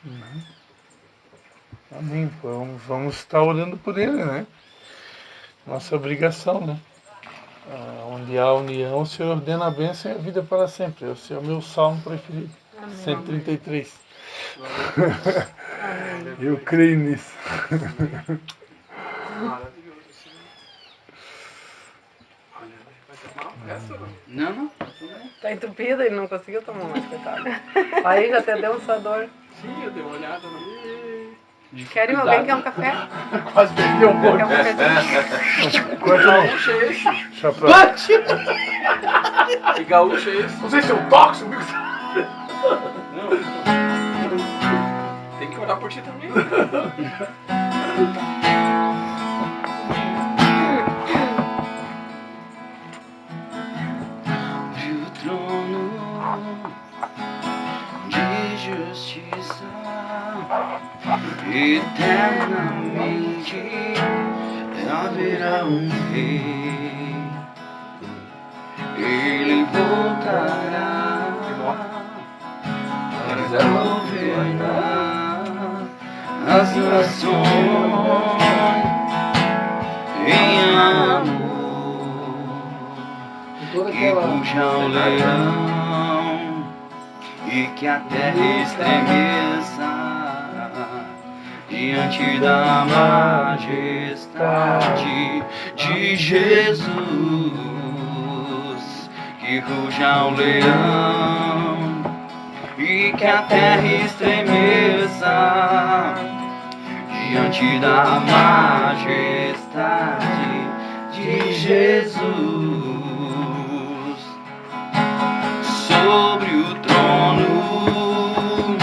Uhum. Amém. Vamos estar orando por ele, né? Nossa obrigação, né? Onde há união, o Senhor ordena a bênção e a vida para sempre. Esse é o meu salmo preferido. Amém. 133. Eu creio nisso. Maravilhoso, Senhor. Olha, vai tomar uma peça, não? Não, tudo bem. Tá entupido, ele não conseguiu tomar mais, coitado. Aí já até deu um suador. Sim, eu dei uma olhada. Querem alguém quer um café? Quase perdeu um pouco. Quer um cafezinho? Quanto não? Gaúcho é esse? Deixa pra... Que gaúcho é esse? Não sei se eu toco, Não. Tem que orar por ti também. O trono de justiça eternamente haverá um rei. Ele voltará para governar as nações em amor. E puxa o leão e que a terra estremeça diante da majestade de Jesus. Que ruja o leão e que a terra estremeça diante da majestade de Jesus. Sobre o trono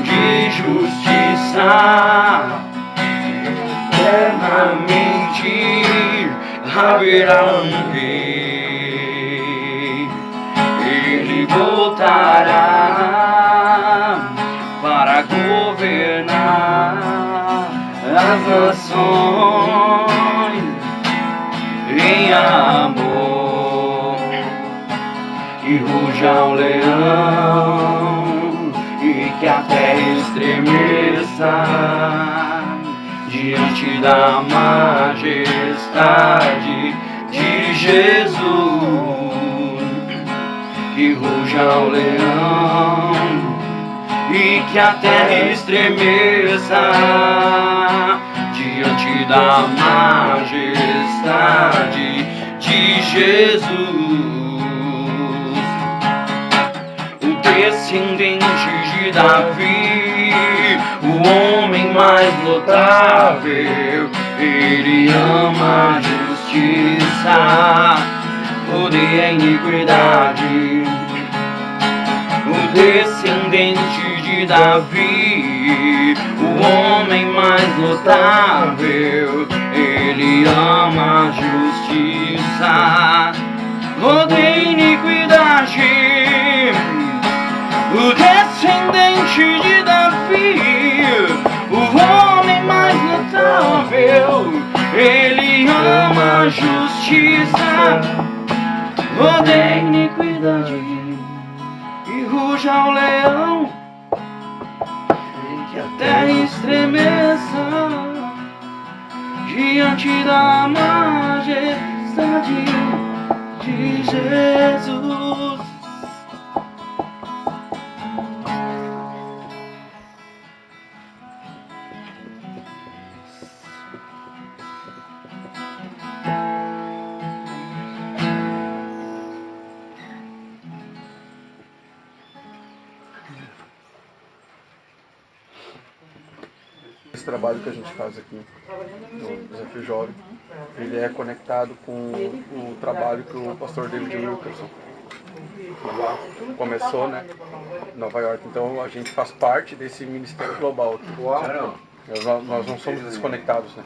de justiça eternamente haverá um rei. Ele voltará para governar as nações em amor. Que ruja o leão e que a terra estremeça diante da majestade de Jesus. Que ruja o leão e que a terra estremeça diante da majestade de Jesus. O descendente de Davi, o homem mais notável, ele ama a justiça, odeia a iniquidade. O descendente de Davi, o homem mais notável, ele ama a justiça, odeia a iniquidade. O descendente de Davi, o homem mais notável, ele ama a justiça, odeia a iniquidade. E ruja o leão e que a terra estremeça diante da majestade de Jesus. Esse trabalho que a gente faz aqui no Desafio Jovem, ele é conectado com o trabalho que o pastor David Wilkerson lá começou, né, em Nova York. Então a gente faz parte desse ministério global aqui. Nós não somos desconectados, né?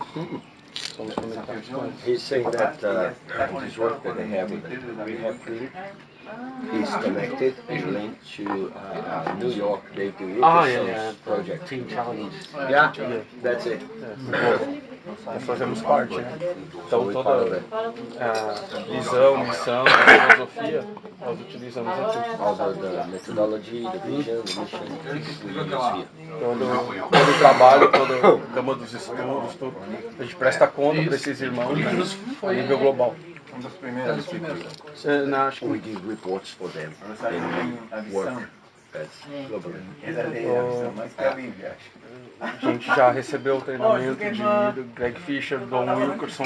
Somos conectados com eles. He's saying that this work that they have with the rehab clinic is connected and linked to New York David Wilkerson's project. Teen Challenge. Yeah, that's it. nós fazemos parte, né? Então So we toda follow that. a visão, missão, a filosofia, nós utilizamos aqui. Also the methodology, the vision, the mission, we use here. Todo o trabalho, toda a gama dos estudos, tudo. A gente presta conta para esses irmãos, né, a nível global. Acho que We give reports for them and we work as globally. a gente já recebeu o treinamento do Greg Fisher, do Don Wilkerson,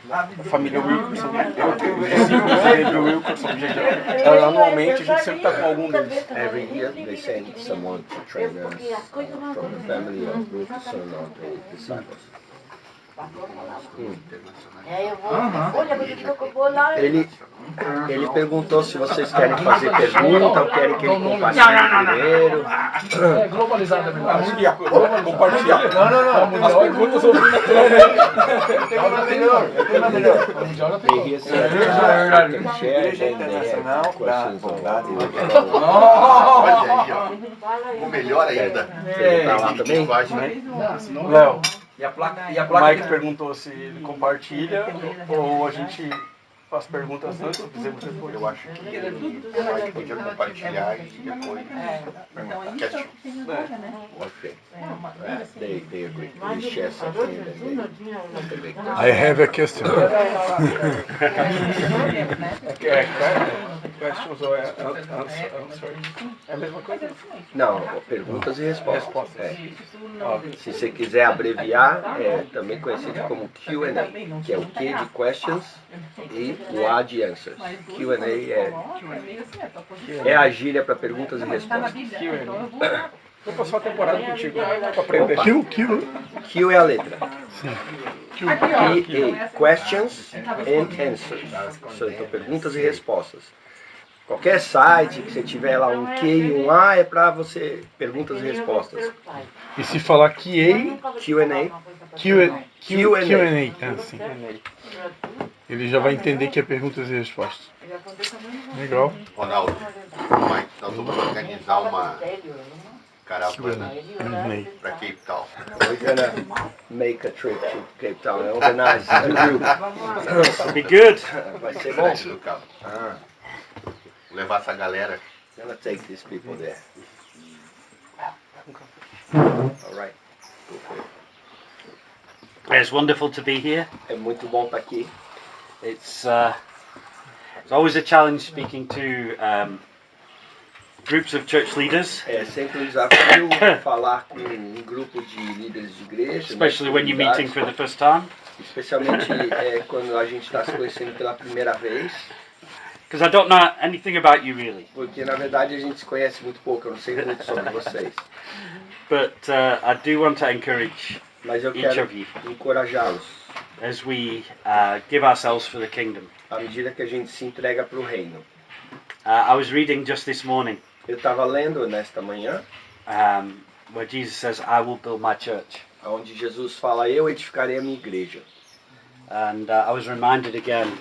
da família Wilkerson, os discípulos de David Wilkerson. Anualmente a gente sempre está com algum deles. Every year they send someone to train us from the family of Wilkerson or the disciples. Ele perguntou se vocês querem fazer pergunta ou querem que ele compartilhe primeiro. É globalizado mesmo. Compartilhar. As perguntas são They hear some I can share and they have questions on that. Olha aí, ó. O melhor ainda. Você tá lá também? Léo, E a placa o Mike perguntou se ele compartilha ou a gente faz perguntas antes ou fizemos depois. Eu acho que o Mike podia compartilhar e depois perguntar. Question. Okay. They agree. We share something and they make that. I have a question. Questions or answers. É a mesma coisa? Não, perguntas e respostas. Respostas. É. Se você quiser abreviar, é também conhecido como Q&A, que é o Q de questions e o A de answers. Q&A é a gíria para perguntas e respostas. Vou passar uma temporada contigo para aprender. Q é a letra. Q-A, questions and answers. Então, perguntas e respostas. Qualquer site que você tiver lá um Q e um A é para você perguntas e respostas. E se falar QA, Q&A, Q&A, assim. Ele já vai entender que é perguntas e respostas. Legal. Ronaldo, Mike, nós vamos organizar uma caravana para Cape Town. we're gonna make a trip to Cape Town and organize a group. Be good. Vai ser bom. Frente do carro. Levar essa galera. Gonna take these people there. All right. Go for it. It's wonderful to be here. É muito bom estar aqui. It's always a challenge speaking to groups of church leaders, É sempre um desafio falar com um grupo de líderes de igreja, especially when you're meeting for the first time, especialmente quando a gente está se conhecendo pela primeira vez, because I don't know anything about you really. porque na verdade a gente se conhece muito pouco, eu não sei muito sobre vocês. But I do want to encourage Mas eu each quero of you encorajá-los as we give ourselves for the kingdom. à medida que a gente se entrega para o reino. I was reading just this morning Eu estava lendo nesta manhã, where Jesus says, "I will build my church," onde Jesus fala, eu edificarei a minha igreja. and I was reminded again.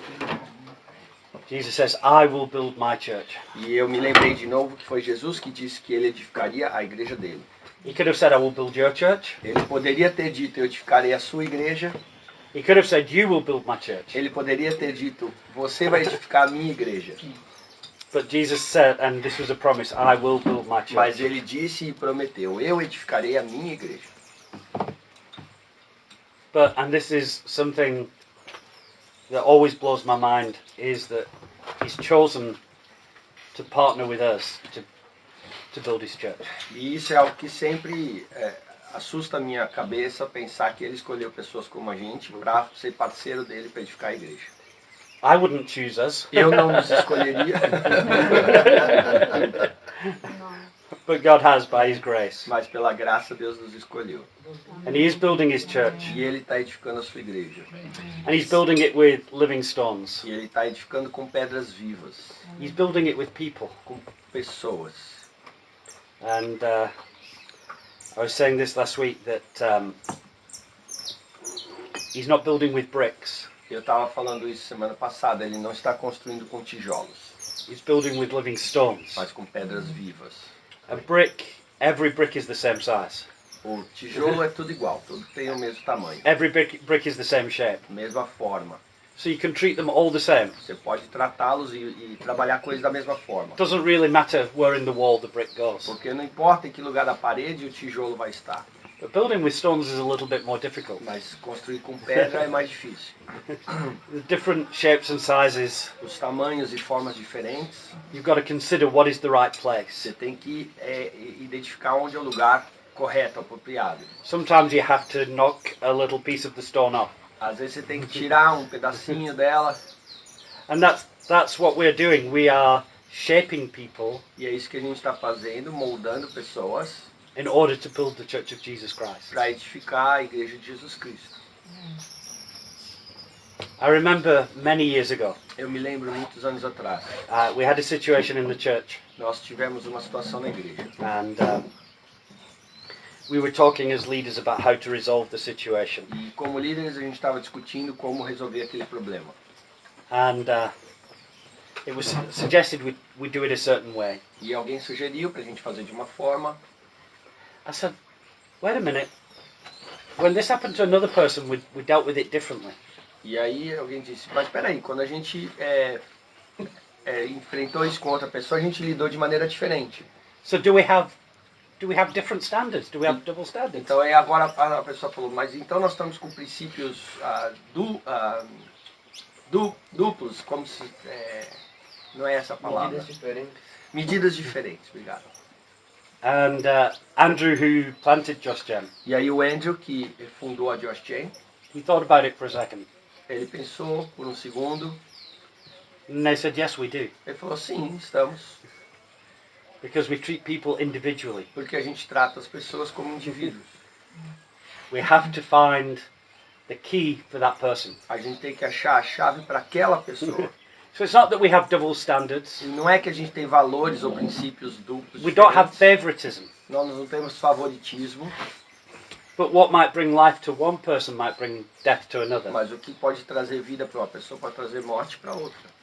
Jesus says, "I will build my church." E eu me lembrei de novo que foi Jesus que disse que ele edificaria a igreja dele. He could have said, "I will build your church." Ele poderia ter dito, eu edificarei a sua igreja. He could have said, "You will build my church." Ele poderia ter dito, você vai edificar a minha igreja. But Jesus said, and this was a promise, "I will build my Mas church." ele disse e prometeu, eu edificarei a minha igreja. And this is something that always blows my mind, is that he's chosen to partner with us to build his church. E isso é algo que sempre assusta a minha cabeça, pensar que ele escolheu pessoas como a gente para ser parceiro dele para edificar a igreja. I wouldn't choose us, Eu não nos escolheria, but God has by his grace. mas pela graça Deus nos escolheu. And he is building his church. E ele está edificando a sua igreja. And he's building it with living stones. E ele está edificando com pedras vivas, He's building it with people. com pessoas. And I was saying this last week that he's not building with bricks. Eu estava falando isso semana passada, ele não está construindo com tijolos, He's building with living stones. mas com pedras vivas. A brick, every brick is the same size. O tijolo é tudo igual, tudo tem o mesmo tamanho, Every brick is the same shape. mesma forma. So you can treat them all the same. Você pode tratá-los e trabalhar com eles da mesma forma. It doesn't really matter where in the wall the brick goes. Porque não importa em que lugar da parede o tijolo vai estar. But building with stones is a little bit more difficult. Mas construir com pedra é mais difícil. The different shapes and sizes, Os tamanhos e formas diferentes, you've got to consider what is the right place. você tem que identificar onde é o lugar correto, apropriado. Sometimes you have to knock a little piece of the stone off. Às vezes você tem que tirar um pedacinho dela, And that's what we're doing. We are shaping people e é isso que a gente está fazendo, moldando pessoas in order to build the Church of Jesus Christ. para edificar a Igreja de Jesus Cristo. I remember many years ago, Eu me lembro muitos anos atrás, we had a situation in the church, nós tivemos uma situação na igreja and we were talking as leaders about how to resolve the situation. e como líderes a gente estava discutindo como resolver aquele problema. And it was suggested we do it a certain way. E alguém sugeriu para a gente fazer de uma forma. I said, wait a minute. When this happened to another person, we dealt with it differently. E aí alguém disse, mas peraí, quando a gente enfrentou isso com outra pessoa, a gente lidou de maneira diferente. So do we have different standards? Do we have double standards? Então aí agora a pessoa falou, mas então nós estamos com princípios duplos, como se... não é essa a palavra. Medidas diferentes. Medidas diferentes, obrigado. And Andrew, who planted Just Gem, E aí o Andrew, que fundou a Just Jam, he thought about it for a second. ele pensou por um segundo, And they said, yes, we do. ele falou, sim, estamos, Because we treat people individually. porque a gente trata as pessoas como indivíduos. We have to find the key for that person. A gente tem que achar a chave para aquela pessoa. So it's not that we have double standards. E não é que a gente tem valores ou princípios duplos. We don't have diferentes. favoritism. Nós não temos favoritismo, But what might bring life to one person might bring death to another. mas o que pode trazer vida para uma pessoa pode trazer morte para outra.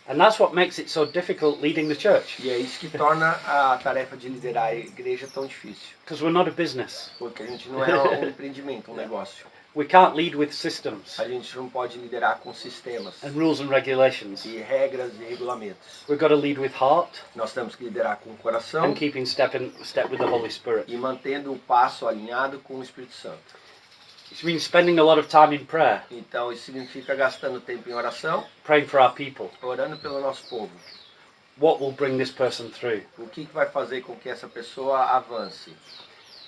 And that's what makes it so difficult leading the church. E é isso que torna a tarefa de liderar a igreja tão difícil. Because we're not a business. Porque a gente não é um empreendimento, um negócio. We can't lead with systems A gente não pode liderar com sistemas and rules and regulations. e regras e regulamentos. We've got to lead with heart Nós temos que liderar com o coração and keeping step with the Holy Spirit. e mantendo o passo alinhado com o Espírito Santo. It means spending a lot of time in prayer, Então isso significa gastando tempo em oração, praying for our people. orando pelo nosso povo. What will bring this person through? O que vai fazer com que essa pessoa avance?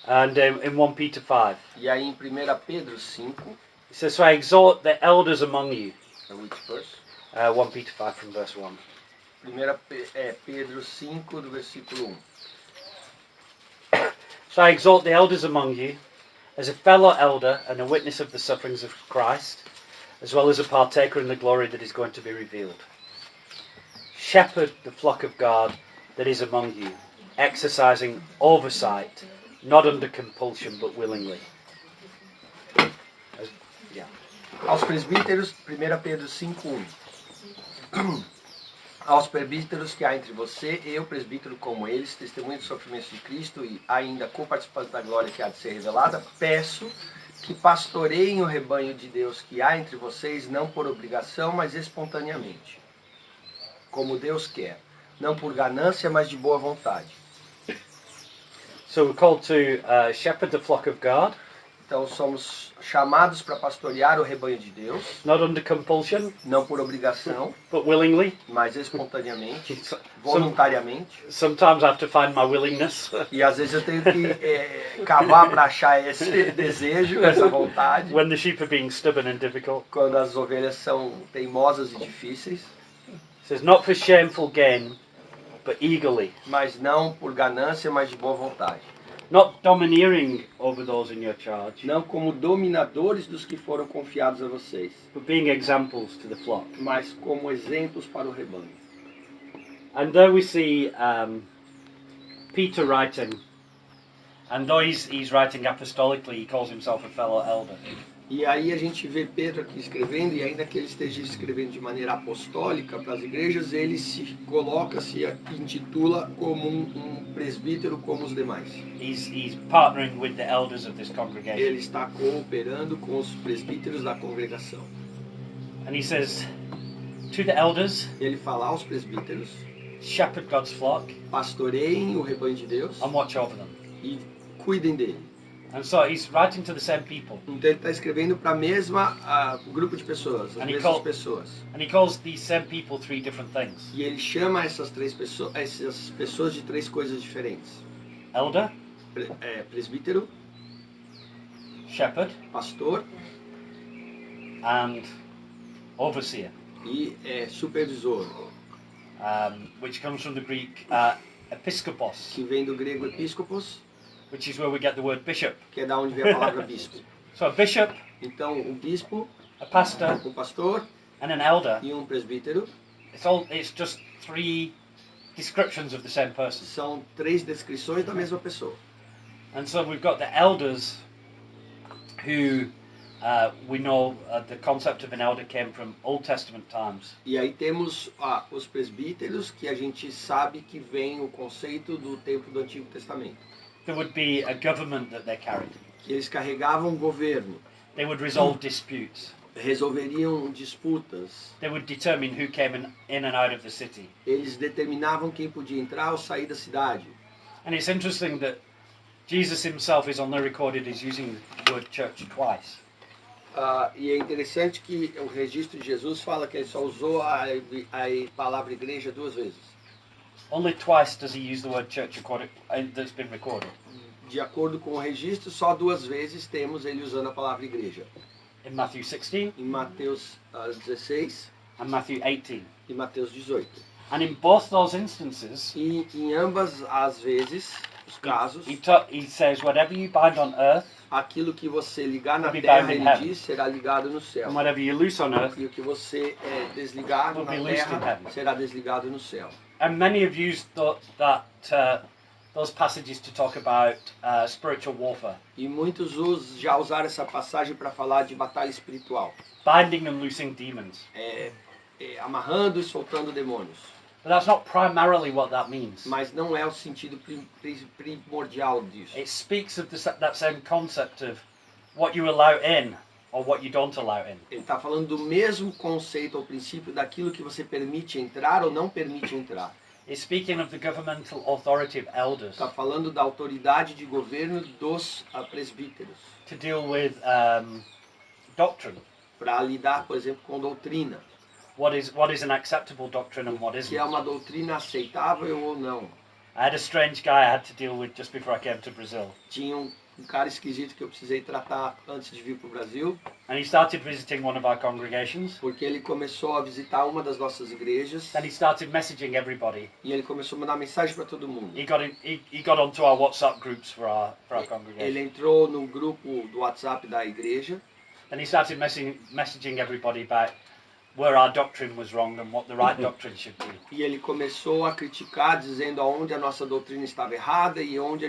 And in 1 Peter 5, E aí em 1 Pedro 5, it says, so I exhort the elders among you. which verse? 1 Peter 5 from verse 1. 1 Pedro 5, do versículo 1. So I exhort the elders among you, as a fellow elder and a witness of the sufferings of Christ, as well as a partaker in the glory that is going to be revealed. Shepherd the flock of God that is among you, exercising oversight, not under compulsion but willingly. Aos presbíteros, 1 Pedro 5, 1. Aos presbíteros que há entre você, eu, presbítero como eles, testemunho dos sofrimentos de Cristo e ainda co-participante da glória que há de ser revelada, peço que pastoreiem o rebanho de Deus que há entre vocês, não por obrigação, mas espontaneamente, como Deus quer, não por ganância, mas de boa vontade. So we're called to shepherd the flock of God, Então somos chamados para pastorear o rebanho de Deus, not under compulsion não por obrigação, but willingly. mas espontaneamente, Some, voluntariamente. sometimes I have to find my willingness. E às vezes eu tenho que cavar para achar esse desejo, essa vontade. When the sheep are being stubborn and difficult. Quando as ovelhas são teimosas e difíceis, It says, not for shameful gain, but eagerly. mas não por ganância, mas de boa vontade. Not domineering over those in your charge, Não como dominadores dos que foram confiados a vocês, but being examples to the flock. mas como exemplos para o rebanho. And there we see Peter writing, and though he's writing apostolically, he calls himself a fellow elder. E aí a gente vê Pedro aqui escrevendo, e ainda que ele esteja escrevendo de maneira apostólica para as igrejas, ele se coloca, se intitula como um presbítero como os demais. He's partnering with the elders of this congregation. Ele está cooperando com os presbíteros da congregação. And he says, to the elders, Ele fala aos presbíteros, shepherd God's flock pastoreiem o rebanho de Deus and watch over them. e cuidem dele. And so he's writing to the same people. Então ele está escrevendo para a mesma grupo de pessoas, as And he mesmas call- pessoas. And he calls these same people three different things. E ele chama essas pessoas de três coisas diferentes. Elder, Presbítero, shepherd, pastor and overseer, e supervisor, which comes from the Greek episkopos, que vem do grego episcopos, which is where we get the word bishop. que é da onde vem a palavra bispo. So a bishop, Então, um bispo, a pastor, um pastor and an elder, e um presbítero it's just three descriptions of the same person. são três descrições da mesma pessoa. And so we've got the elders who we know the concept of an elder came from Old Testament times. E aí temos os presbíteros, que a gente sabe que vem o conceito do tempo do Antigo Testamento. There would be a government that they carried. Que eles carregavam o governo, They would resolve disputes. resolveriam disputas, They would determine who came in and out of the city. eles determinavam quem podia entrar ou sair da cidade. And it's interesting that Jesus himself is only recorded as using the word church twice. E é interessante que o registro de Jesus fala que ele só usou a palavra igreja duas vezes. Only twice does he use the word church that's been recorded. De acordo com o registro, só duas vezes temos ele usando a palavra igreja. In Matthew 16 Em Mateus 16 and Matthew 18. e Mateus 18. And in both those instances, E em ambas as vezes, os casos, he says, whatever you bind on earth aquilo que você ligar na Will be terra, bound in ele heaven. diz, será ligado no céu. and whatever you loose on earth. E o que você desligar Will na be loosed in terra, heaven. será desligado no céu. And many have used those passages to talk about spiritual warfare, E muitos já usaram essa passagem para falar de batalha espiritual. binding and loosing demons. Amarrando e soltando demônios. But that's not primarily what that means. Mas não é o sentido primordial disso. It speaks of that same concept of what you allow in or what you don't allow in. Ele está falando do mesmo conceito ao princípio daquilo que você permite entrar ou não permite entrar. It's speaking of the governmental authority of elders Está falando da autoridade de governo dos presbíteros. to deal with doctrine. Para lidar, por exemplo, com doutrina. What is an acceptable doctrine and what Que é isn't. uma doutrina aceitável ou não. I had a strange guy I had to deal with just before I came to Brazil. Tinha um cara esquisito que eu precisei tratar antes de vir para o Brasil. And he started visiting one of our congregations. Porque ele começou a visitar uma das nossas igrejas. Then he started messaging everybody. E ele começou a mandar mensagem para todo mundo. He got onto our WhatsApp groups for our Ele congregation. entrou no grupo do WhatsApp da igreja. Then he started messaging everybody about where our doctrine was wrong and what the right doctrine should be. E ele começou a criticar, dizendo aonde a nossa doutrina estava errada e onde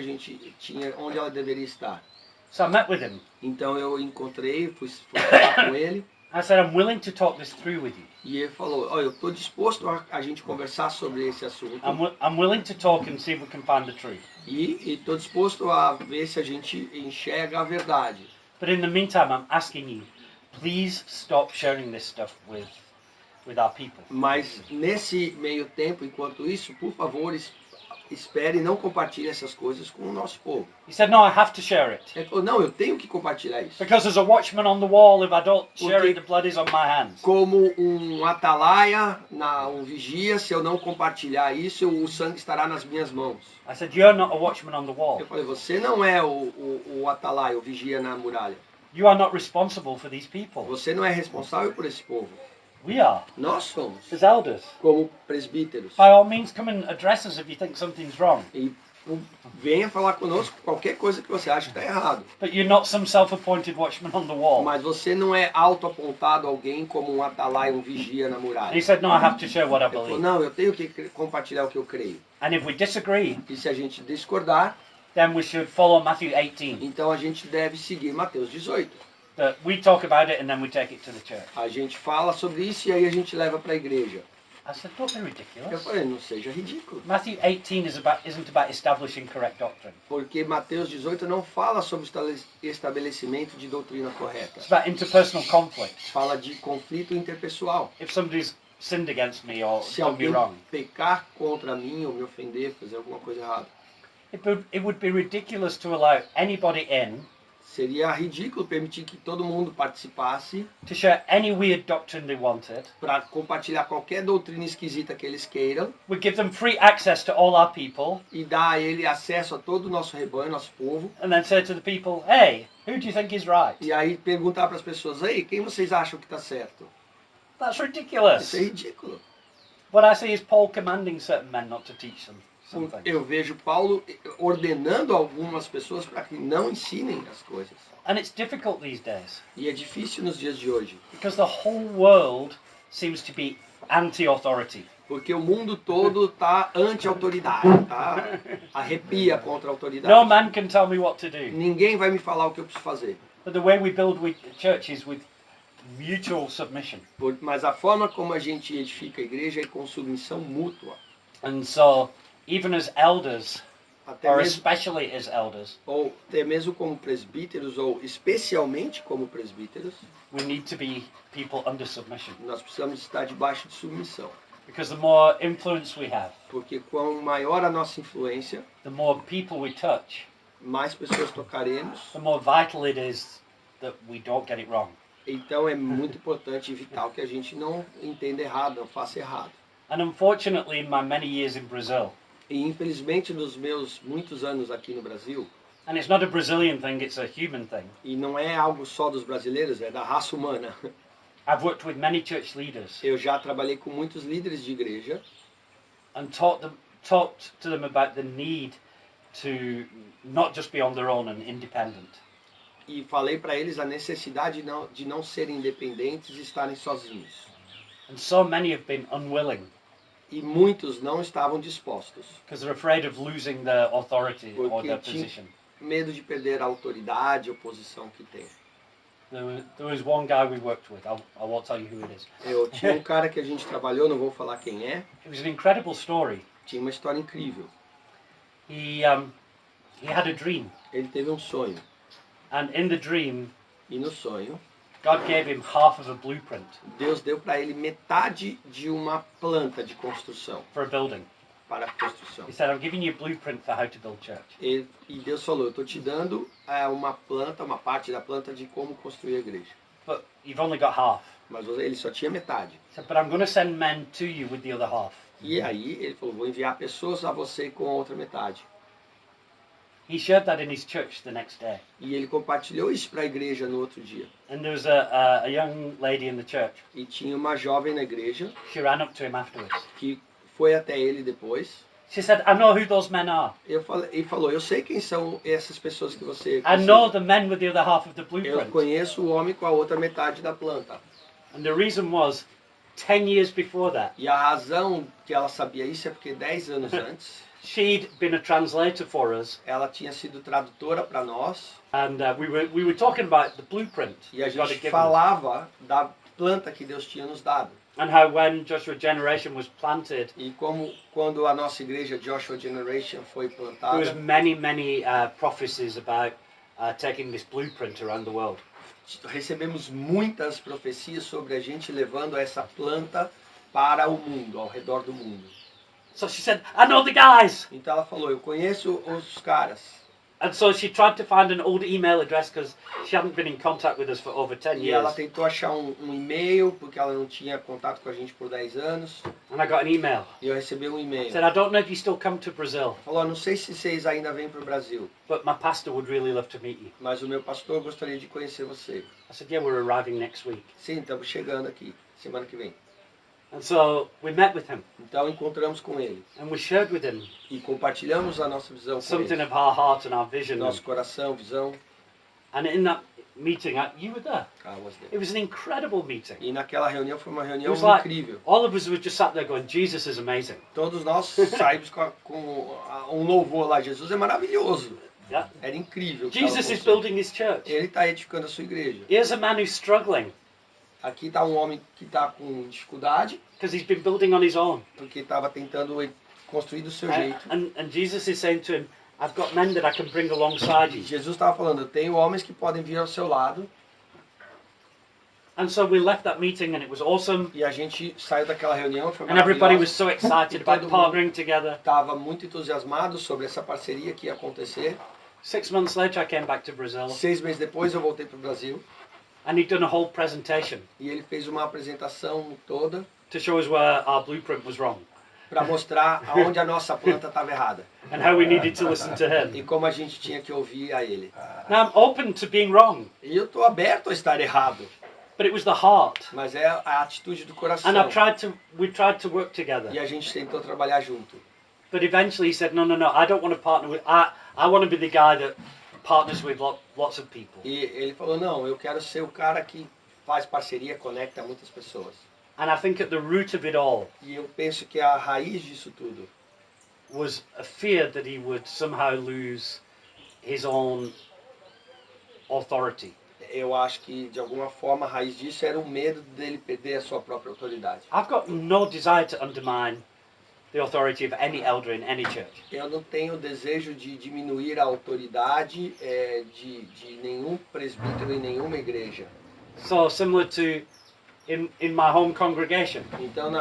onde ela deveria estar. So I met with him. Então eu encontrei, fui falar com ele. I said, I'm willing to talk this through with you. E ele falou, olha, eu estou disposto a gente conversar sobre esse assunto. I'm willing to talk and see if we can find the truth. E estou disposto a ver se a gente enxerga a verdade. But in the meantime, I'm asking you, please stop sharing this stuff with our people. Mas nesse meio tempo, enquanto isso, por favor, espere e não compartilhe essas coisas com o nosso povo. He said, no, I have to share it. Ele falou, não, eu tenho que compartilhar isso. Because there's a watchman on the wall, if I don't share it, the blood is on my hands. Como um atalaia, um vigia, se eu não compartilhar isso, o sangue estará nas minhas mãos. I said, you're not a watchman on the wall. Eu falei, você não é o atalaia, o vigia na muralha. You are not responsible for these people. Você não é responsável por esse povo. We are, Nós somos, as elders. como presbíteros. By all means, come and address us if you think something's wrong. E venha falar conosco qualquer coisa que você acha que está errado. But you're not some self-appointed watchman on the wall. Mas você não é auto-apontado alguém como um atalaia, um vigia na And muralha. he said, no, I have to share what I Ele falou, believe. não, eu tenho que compartilhar o que eu creio. And if we disagree, E se a gente discordar, then we should follow Matthew 18. então a gente deve seguir Mateus 18. that we talk about it and then we take it to the church. A gente fala sobre isso e aí a gente leva para a igreja. I said, don't be Eu ridiculous. falei, não seja ridículo. Matthew 18 isn't about establishing correct doctrine. Porque Mateus 18 não fala sobre estabelecimento de doutrina correta. It's about interpersonal conflict. Fala de conflito interpessoal. If somebody's sinned against me or Se done me alguém wrong, pecar contra mim ou me ofender, fazer alguma coisa errada, it would be ridiculous to allow anybody in seria ridículo permitir que todo mundo participasse to share any weird doctrine they wanted. para compartilhar qualquer doutrina esquisita que eles queiram We give them free access to all our people e dar a ele acesso a todo o nosso rebanho, nosso povo, and then say to the people, hey, who do you think is right? e aí perguntar para as pessoas, ei, quem vocês acham que está certo? That's ridiculous. Isso é ridículo. What I see is Paul commanding certain men not to teach them something. Eu vejo Paulo ordenando algumas pessoas para que não ensinem as coisas. And it's difficult these days E é difícil nos dias de hoje, because the whole world seems to be anti-authority. porque o mundo todo está anti-autoridade, tá? Arrepia contra a autoridade. No man can tell me what to do. Ninguém vai me falar o que eu preciso fazer. But the way we build churches with mutual submission. Mas a forma como a gente edifica a igreja é com submissão mútua. And so, even as elders, Até or mesmo, especially as elders, ou até mesmo como presbíteros, ou especialmente como presbíteros, we need to be people under submission. nós precisamos estar debaixo de submissão. Because the more influence we have, Porque quanto maior a nossa influência, the more people we touch, mais pessoas tocaremos. the more vital it is that we don't get it wrong. Então é muito importante e vital que a gente não entenda errado, não faça errado. And unfortunately, in my many years in Brazil, E infelizmente nos meus muitos anos aqui no Brasil, and it's not a Brazilian thing, it's a human thing, e não é algo só dos brasileiros, é da raça humana. I've worked with many church leaders Eu já trabalhei com muitos líderes de igreja and talked to them about the need to not just be on their own and independent. e falei para eles a necessidade de não serem independentes e estarem sozinhos. And so many have been unwilling E muitos não estavam dispostos, because they're afraid of losing their authority or Porque their tinha- position. medo de perder a autoridade, a posição que tem. There was one guy we worked with, I won't tell you who it is. Eu tinha um cara que a gente trabalhou, não vou falar quem é, It was an incredible story. tinha uma história incrível. He had a dream, Ele teve um sonho, and in the dream, e no sonho, God gave him half of a blueprint Deus deu para ele metade de uma planta de construção, for a building. para a construção. He said, I'm giving you a blueprint for how to build church. E Deus falou, eu estou te dando uma planta, uma parte da planta de como construir a igreja. But you've only got half. Mas ele só tinha metade. He said, but I'm going to send men to you with the other half. E aí ele falou, vou enviar pessoas a você com a outra metade. He shared that in his church the next day. E ele compartilhou isso para a igreja no outro dia. And there was a young lady in the church. E tinha uma jovem na igreja She ran up to him afterwards. que foi até ele depois. She said, I know who those men are. E falou, eu sei quem são essas pessoas que você I know the men with the other half of the Eu blueprint. conheço o homem com a outra metade da planta. And the reason was, 10 years before that, E a razão que ela sabia isso é porque 10 anos antes, she'd been a translator for us. ela tinha sido tradutora para nós. And we were talking about the blueprint E a God had gente given us. falava da planta que Deus tinha nos dado. And how when Joshua Generation was planted, E como quando a nossa igreja Joshua Generation foi there was plantada, many prophecies about taking this blueprint around the world. recebemos muitas profecias sobre a gente levando essa planta para o mundo, ao redor do mundo. So she said, I know the guys. Então ela falou, eu conheço os caras. And so she tried to find an old email address because she hadn't been in contact with us for over 10 E ela years. tentou achar um e-mail, porque ela não tinha contato com a gente por 10 anos. And I got an email. E eu recebi um e-mail. Said, I don't know if you still come to Brazil, Falou, não sei se vocês ainda vêm para o Brasil, but my pastor would really love to meet you. mas o meu pastor gostaria de conhecer você. I said, yeah, we're arriving next week. Sim, estamos chegando aqui, semana que vem. And so we met with him Então encontramos com ele and we shared with him e compartilhamos a nossa visão com something ele. of our heart and our vision. Nosso coração, visão. And in that meeting, you were there. Ah, was there. It was an incredible meeting. E naquela reunião foi uma It reunião was like incrível. all of us were just sat there going, Jesus is amazing. Todos nós saímos com um louvor lá, Jesus é maravilhoso. Yeah. Era incrível. o que tava Jesus is acontecendo. building his church. Ele está edificando a sua igreja. Here's a man who's struggling Aqui está um homem que está com dificuldade, because he's been building on his own. porque estava tentando construir do seu And, jeito. and Jesus is saying to him, I've got men that I can bring alongside E you. Jesus estava falando, eu tenho homens que podem vir ao seu lado. And so we left that meeting and it was awesome. E a gente saiu daquela reunião, foi And everybody was maravilhoso. so excited about partnering together. Estava muito entusiasmado sobre essa parceria que ia acontecer. 6 months later, I came back to Brazil 6 meses depois eu voltei para o Brasil and he'd done a whole presentation e ele fez uma apresentação toda to show us where our blueprint was wrong para mostrar aonde a nossa planta estava errada and how we needed to listen to him. e como a gente tinha que ouvir a ele. Now I'm open to being wrong, E eu estou aberto a estar errado, but it was the heart. mas é a atitude do coração. And we tried to work together. E a gente tentou trabalhar junto. But eventually he said, no, I don't want to partner with, I want to be the guy that partners with lots of people. E ele falou, não, eu quero ser o cara que faz parceria, conecta muitas pessoas. And I think at the root of it all E eu penso que a raiz disso tudo was a fear that he would somehow lose his own authority. eu acho que de alguma forma a raiz disso era o medo dele perder a sua própria autoridade. I've got no desire to undermine the authority of any elder in any church. Eu não tenho desejo de diminuir a autoridade de nenhum presbítero em nenhuma igreja. So similar to in my home congregation, Então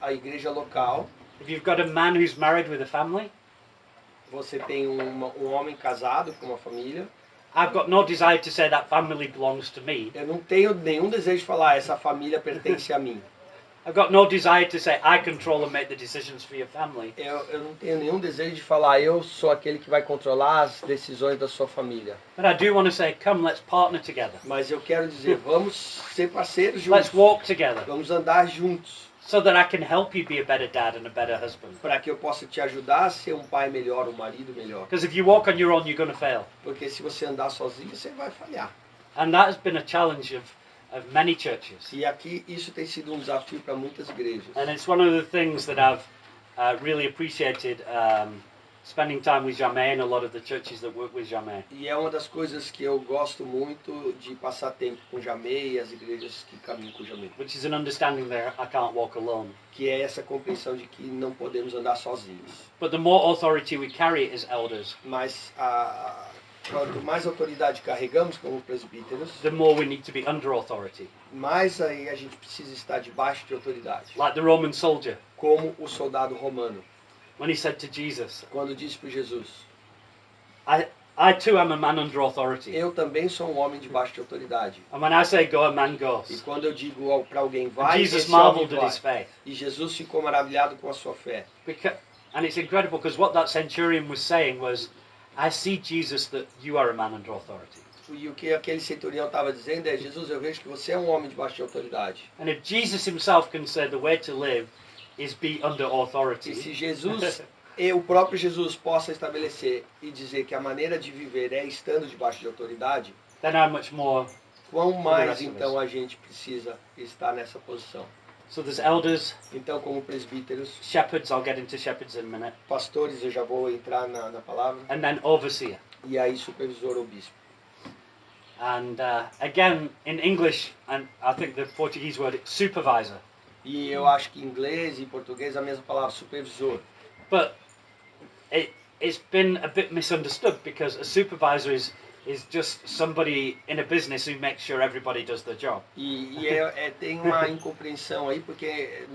a igreja local, if you've got a man who's married with a family, você tem um homem casado com uma família. I've got no desire to say that family belongs to me. Eu não tenho nenhum desejo de falar essa família pertence a mim. I've got no desire to say I control and make the decisions for your family. Eu não tenho nenhum desejo de falar eu sou aquele que vai controlar as decisões da sua família. But I do want to say, come, let's partner together. Mas eu quero dizer, vamos ser parceiros Let's juntos. walk together Vamos andar juntos. so that I can help you be a better dad and a better husband. Para que eu possa te ajudar a ser um pai melhor, um marido melhor. Because if you walk on your own, you're going to fail. Porque se você andar sozinho, você vai falhar. And that has been a challenge of many churches. E aqui isso tem sido um desafio para muitas igrejas. And it's one of the things that I've really appreciated spending time with Jamais and a lot of the churches that work with Jamais. E é uma das coisas que eu gosto muito de passar tempo com Jamé e as igrejas que caminham com Jamé. Which is an understanding there, I can't walk alone. Que é essa compreensão de que não podemos andar sozinhos. But the more authority we carry as elders, Mas quanto mais autoridade carregamos como presbíteros, the more we need to be under authority. mais aí a gente precisa estar debaixo de autoridade. Like the Roman soldier, Como o soldado romano, when he said to Jesus, quando disse para Jesus, I too am a man under authority. eu também sou um homem debaixo de autoridade. And when I say go, a man E goes. quando eu digo para alguém vai, And Jesus esse homem marveled at vai. his faith. E Jesus ficou maravilhado com a sua fé. And it's incredible because what that centurion was saying was, I see, Jesus, that you are a man under authority. E o que aquele centurião estava dizendo é, Jesus, eu vejo que você é um homem debaixo de autoridade. And if Jesus himself can say the way to live is be under E authority, se Jesus, o próprio Jesus possa estabelecer e dizer que a maneira de viver é estando debaixo de autoridade, then how much more? quão rest mais of então a gente precisa estar nessa posição. So there's elders, Então, como presbíteros, shepherds, I'll get into shepherds in a minute, pastores, eu já vou entrar na palavra, and then overseer. e aí supervisor ou bispo. And again, in English, and I think the Portuguese word, it's supervisor. E eu acho que em inglês e em português a mesma palavra, supervisor. But it's been a bit misunderstood because a supervisor is just somebody in a business who makes sure everybody does their job. Tem uma incompreensão aí, porque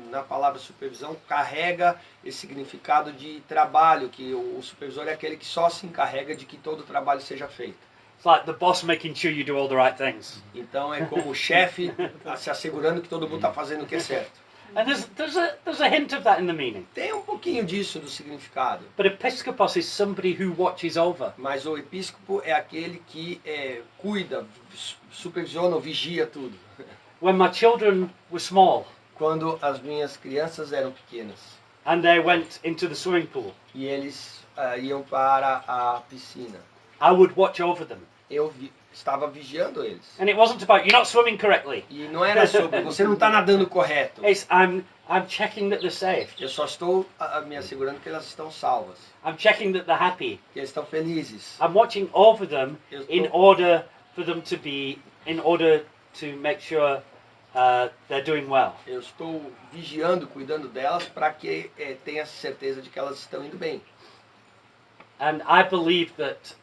na palavra supervisão carrega esse significado de trabalho, que o supervisor é aquele que só se encarrega de que todo o trabalho seja feito. It's like the boss making sure you do all the right things. Então é como o chefe se assegurando que todo mundo está fazendo o que é certo. And there's a hint of that in the meaning. Tem um pouquinho disso do significado, But episcopos is somebody who watches over. mas o episcopo é aquele que cuida, supervisiona ou vigia tudo. When my children were small Quando as minhas crianças eram pequenas and they went into the swimming pool, e eles iam para a piscina, I would watch over them. eu estava vigiando eles. And it wasn't about you're not swimming correctly. E não era sobre você não está nadando correto. It's I'm checking that they're safe. Eu só estou me assegurando que elas estão salvas, I'm checking that they're happy. que eles estão felizes. I'm watching over them Eu in estou, order for them to be, in order to make sure they're doing well. eu estou vigiando, cuidando delas para que tenha certeza de que elas estão indo bem. And I believe that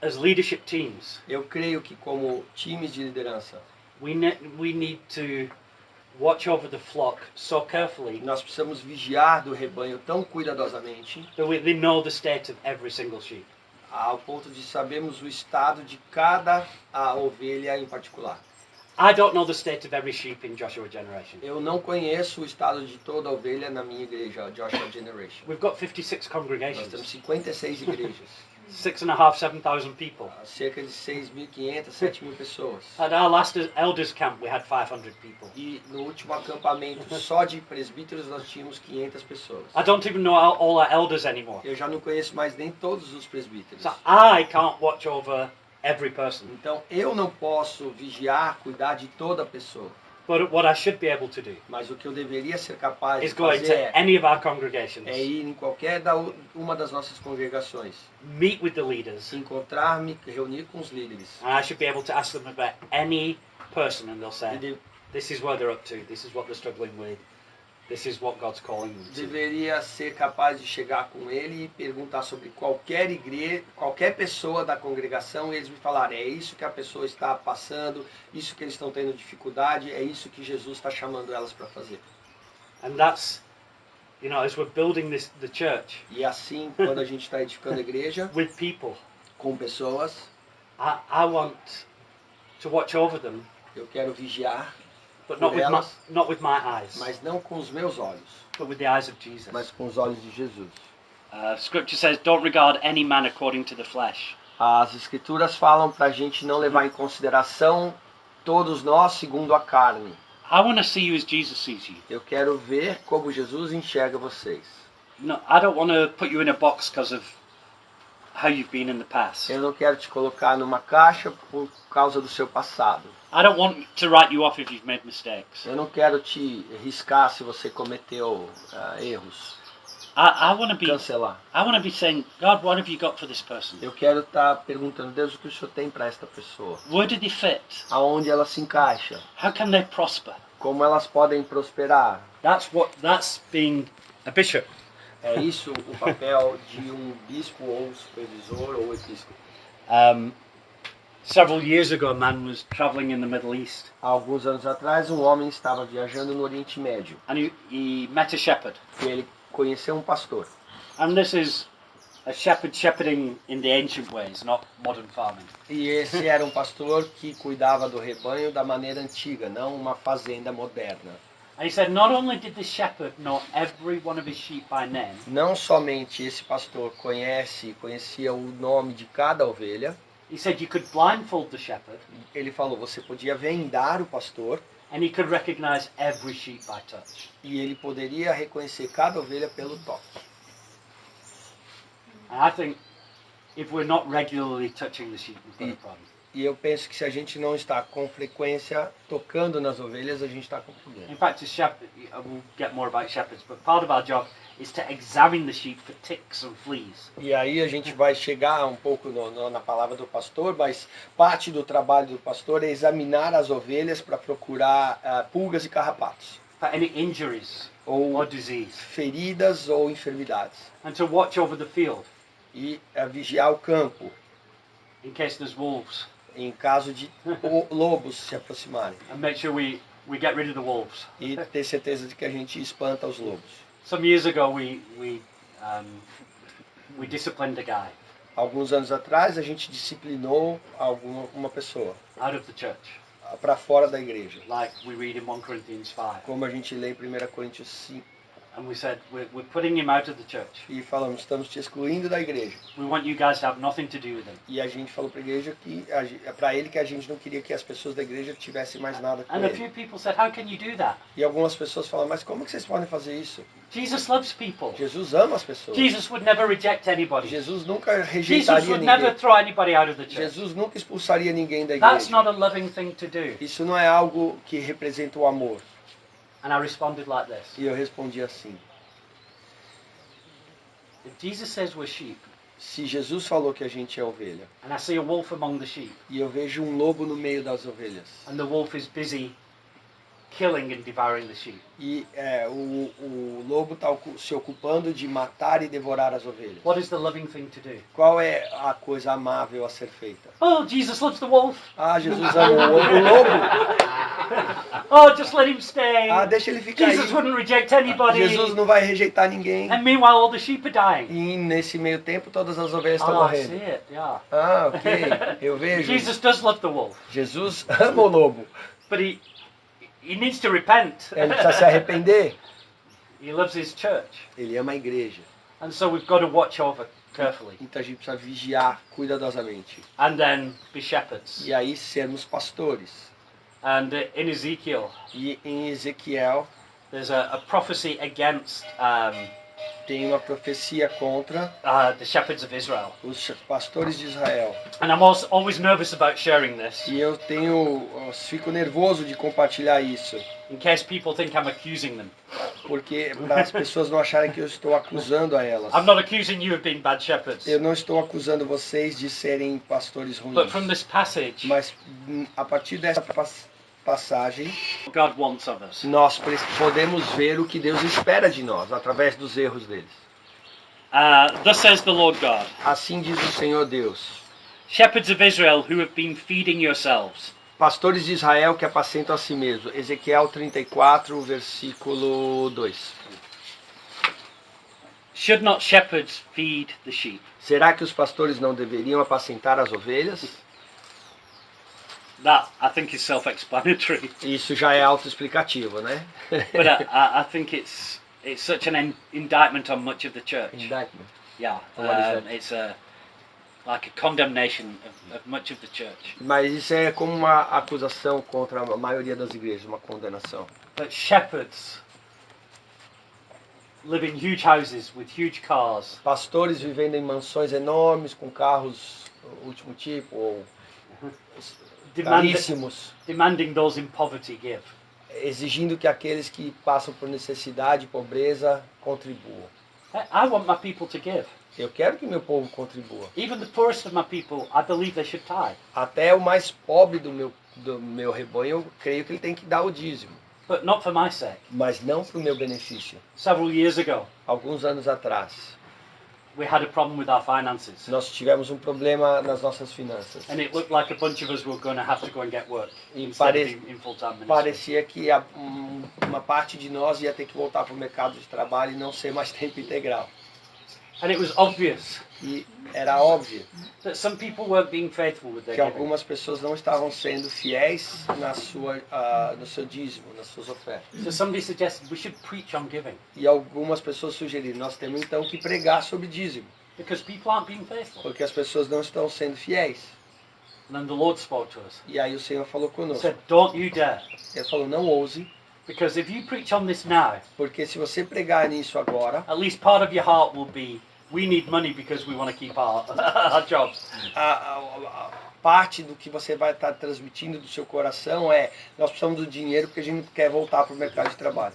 as leadership teams, Eu creio que como times de liderança, we need to watch over the flock so carefully nós precisamos vigiar do rebanho tão cuidadosamente, that they know the state of every single sheep. ao ponto de sabermos o estado de cada ovelha em particular. I don't know the state of every sheep in Joshua Generation. Eu não conheço o estado de toda ovelha na minha igreja, Joshua Generation. We've got 56 Nós temos congregations, 56 igrejas, 7,500 people. cerca de 6.500, 7.000 pessoas. At our last elders camp, we had 500 people. E no último acampamento só de presbíteros nós tínhamos 500 pessoas. I don't even know all our elders anymore. Eu já não conheço mais nem todos os presbíteros. So I can't watch over every person. Então eu não posso vigiar, cuidar de toda pessoa. But what I should be able to do Mas o que eu deveria ser capaz is de go into fazer any of our congregations, é ir em qualquer uma das nossas congregações, meet with the leaders, encontrar-me, reunir com os líderes. and I should be able to ask them about any person, and they'll E say, this is where they're up to, this is what they're struggling with, this is what God's calling them to. deveria ser capaz de chegar com ele e perguntar sobre qualquer igreja, qualquer pessoa da congregação, e eles me falarem, é isso que a pessoa está passando, isso que eles estão tendo dificuldade, é isso que Jesus está chamando elas para fazer. And that's, you know, as we're building the church E assim, quando a gente está edificando a igreja with people, com pessoas, I want to watch over them, eu quero vigiar, but not with my eyes, mas não com os meus olhos, but with the eyes of Jesus. mas com os olhos de Jesus. Scripture says, don't regard any man according to the flesh. As escrituras falam para a gente não levar em consideração todos nós segundo a carne. I want to see you as Jesus sees you. Eu quero ver como Jesus enxerga vocês. No, I don't want to put you in a box because of how you've been in the past. Eu não quero te colocar numa caixa por causa do seu passado. I don't want to write you off if you've made mistakes. Eu não quero te riscar se você cometeu erros. I want to be saying, God, what have you got for this person? Eu quero estar perguntando, Deus, o que o Senhor tem para esta pessoa? Where did they fit? Aonde ela se encaixa? How can they prosper? Como elas podem prosperar? That's being a bishop. É isso o papel de um bispo ou supervisor ou episcopo. Several years ago, a man was traveling in the Middle East, Há alguns anos atrás, um homem estava viajando no Oriente Médio and he met a shepherd. e ele conheceu um pastor. And this is a shepherd shepherding in the ancient ways, not modern farming. E esse era um pastor que cuidava do rebanho da maneira antiga, não uma fazenda moderna. And he said, not only did this shepherd know every one of his sheep by name, Não somente esse pastor conhecia o nome de cada ovelha, he said you could blindfold the shepherd, ele falou, você podia vendar o pastor and he could recognize every sheep by touch. e ele poderia reconhecer cada ovelha pelo toque. And I think if we're not regularly touching the sheep, we've got a problem. E eu penso que se a gente não está com frequência tocando nas ovelhas, a gente está com problema. In fact, as shepherd, we'll get more about shepherds, but part of our job is to examine the sheep for ticks and fleas. E aí a gente vai chegar um pouco na palavra do pastor, mas parte do trabalho do pastor é examinar as ovelhas para procurar pulgas e carrapatos, For any injuries ou or disease, feridas ou enfermidades. and to watch over the field E vigiar o campo, in case there's wolves, em caso de lobos se aproximarem. and make sure we get rid of the wolves. E ter certeza de que a gente espanta os lobos. Some years ago, we disciplined a guy Alguns anos atrás, a gente disciplinou uma pessoa out of the church, para fora da igreja. like we read in 1 Corinthians 5. Como a gente lê em 1 Coríntios 5, and we said, we're putting him out of the church. e falamos, estamos te excluindo da igreja. We want you guys to have nothing to do with him. E a gente falou para a igreja que para ele que a gente não queria que as pessoas da igreja tivessem mais nada com And a ele. few people said, how can you do that? E algumas pessoas falaram, mas como que vocês podem fazer isso? Jesus loves people. Jesus ama as pessoas. Jesus would never reject anybody. Jesus nunca Jesus rejeitaria would never ninguém. throw anybody out of the church. Jesus nunca expulsaria ninguém da That's igreja. not a loving thing to do. Isso não é algo que representa o amor. And I responded like this. E eu respondi assim. If Jesus says we're sheep, Se Jesus falou que a gente é ovelha, and I see a wolf among the sheep, e eu vejo um lobo no meio das ovelhas, and the wolf is busy killing and devouring the sheep, e o lobo está se ocupando de matar e devorar as ovelhas, what is the loving thing to do? qual é a coisa amável a ser feita? Oh, Jesus loves the wolf. Ah, Jesus ama o lobo. Oh, just let him stay. Ah, deixa ele ficar Jesus aí. wouldn't reject anybody. Jesus não vai rejeitar ninguém. And meanwhile, all the sheep are dying. E nesse meio tempo todas as ovelhas estão Oh, I see morrendo. it, yeah. Ah, ok. Eu vejo. Jesus does love the wolf, Jesus ama o lobo. but he needs to repent. Ele precisa se arrepender. He loves his church. Ele ama a igreja. And so we've got to watch over carefully. Então a gente precisa vigiar cuidadosamente. And then be shepherds. E aí sermos pastores. And in Ezekiel, E em Ezequiel there's a prophecy against tem uma profecia contra the shepherds of Israel. os pastores de Israel. And I'm also always nervous about sharing this, E eu fico nervoso de compartilhar isso. in case people think I'm accusing them. Porque para as pessoas não acharem que eu estou acusando a elas. I'm not accusing you of being bad shepherds. Eu não estou acusando vocês de serem pastores ruins. But from this passage, Mas a partir dessa passagem, God wants of us. nós podemos ver o que Deus espera de nós, através dos erros deles. Thus says the Lord God, Assim diz o Senhor Deus. shepherds of Israel who have been feeding yourselves. Pastores de Israel que apacentam a si mesmo. Ezequiel 34, versículo 2. Should not shepherds feed the sheep? Será que os pastores não deveriam apacentar as ovelhas? That, I think, is self-explanatory. Isso já é autoexplicativo, né? But I think it's such an indictment on much of the church. Indictment. Yeah, What is that? it's like a condemnation of much of the church. Mas isso é como uma acusação contra a maioria das igrejas, uma condenação. But shepherds live in huge houses with huge cars, Pastores vivendo em mansões enormes, com carros último tipo, ou caríssimos, demanding those in poverty give. exigindo que aqueles que passam por necessidade e pobreza contribuam. I want my people to give. Eu quero que meu povo contribua. Even the poorest of my people, I believe they should tithe. Até o mais pobre do meu rebanho, eu creio que ele tem que dar o dízimo. But not for my sake. Mas não para o meu benefício. Several years ago, Alguns anos atrás, we had a problem with our finances. nós tivemos um problema nas nossas finanças. And it looked like a bunch of us were going to have to go and get work E instead of being in full-time ministry. parecia que uma parte de nós ia ter que voltar para o mercado de trabalho e não ser mais tempo integral. And it was obvious E era óbvio that some people weren't being faithful with their que giving. algumas pessoas não estavam sendo fiéis no seu dízimo, nas suas ofertas. So somebody suggested we should preach on giving E algumas pessoas sugeriram, nós temos então que pregar sobre dízimo, because people aren't being faithful. porque as pessoas não estão sendo fiéis. And then the Lord spoke to us. E aí o Senhor falou He conosco. said, don't you dare. Ele falou, não ouse, Because if you preach on this now, porque se você pregar nisso agora, at least part of your heart will be, we need money because we want to keep our jobs. a parte do que você vai estar transmitindo do seu coração é, nós precisamos do dinheiro porque a gente quer voltar para o mercado de trabalho.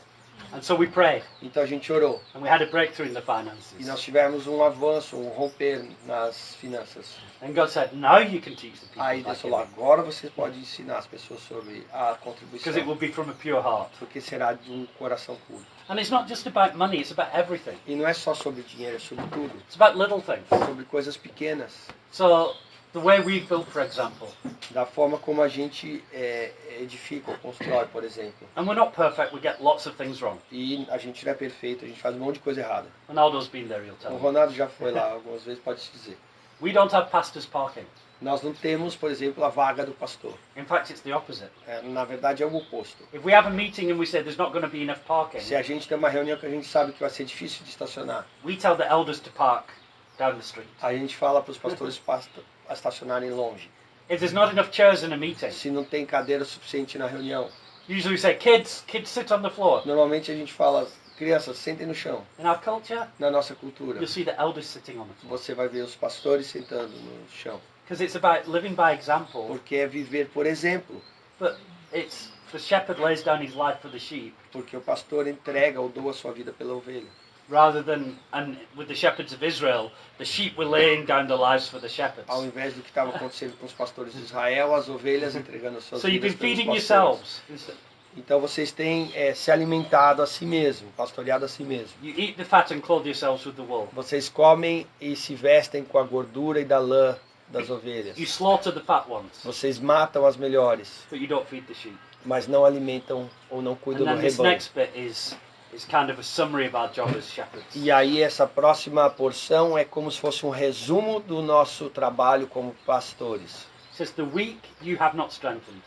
And so we prayed, Então a gente orou. and we had a breakthrough in the E finances. nós tivemos um avanço, um romper nas finanças. And God said, now you can teach the people Aí about Deus falou, giving, agora você pode ensinar as pessoas sobre a contribuição. because it will be from a pure heart. Porque será de um coração puro. And it's not just about money, it's about everything. E não é só sobre dinheiro, é sobre tudo. It's about little things. Sobre coisas pequenas. So the way we built, for example, Da forma como a gente edifica ou constrói, por exemplo. and we're not perfect, we get lots of things wrong. E a gente não é perfeito, a gente faz um monte de coisa errada. Ronaldo's been there, he'll tell O you. Ronaldo já foi lá algumas vezes, pode se dizer. We don't have pastors parking. Nós não temos, por exemplo, a vaga do pastor. In fact, it's the opposite. Na verdade, é o oposto. If we have a meeting and we say there's not going to be enough parking, Se a gente tem uma reunião que a gente sabe que vai ser difícil de estacionar, we tell the elders to park down the street. a gente fala para os pastores estacionarem longe. If there's not enough chairs in a meeting, Se não tem cadeira suficiente na reunião, usually we say, kids sit on the floor. normalmente a gente fala, crianças, sentem no chão. In our culture, Na nossa cultura, you'll see the elders sitting on the floor. você vai ver os pastores sentando no chão. Because it's about living by example, Porque é viver por exemplo. but it's the shepherd lays down his life for the sheep, Porque o pastor entrega ou doa sua vida pela ovelha. rather than, and with the shepherds of Israel, the sheep were laying down their lives for the shepherds. Ao invés do que estava acontecendo com os pastores de Israel, as ovelhas entregando as suas So you've vidas been pelos feeding pastores. yourselves. Então vocês têm se alimentado a si mesmo, pastoreado a si mesmo. You eat the fat and clothe yourselves with the wool. Vocês comem e se vestem com a gordura e da lã das ovelhas. You slaughter the fat ones, Vocês matam as melhores, but you don't feed the sheep. mas não alimentam ou não cuidam And do then this rebanho. next bit is kind of a summary of our job as shepherds. E aí essa próxima porção é como se fosse um resumo do nosso trabalho como pastores. It says, the weak you have not strengthened,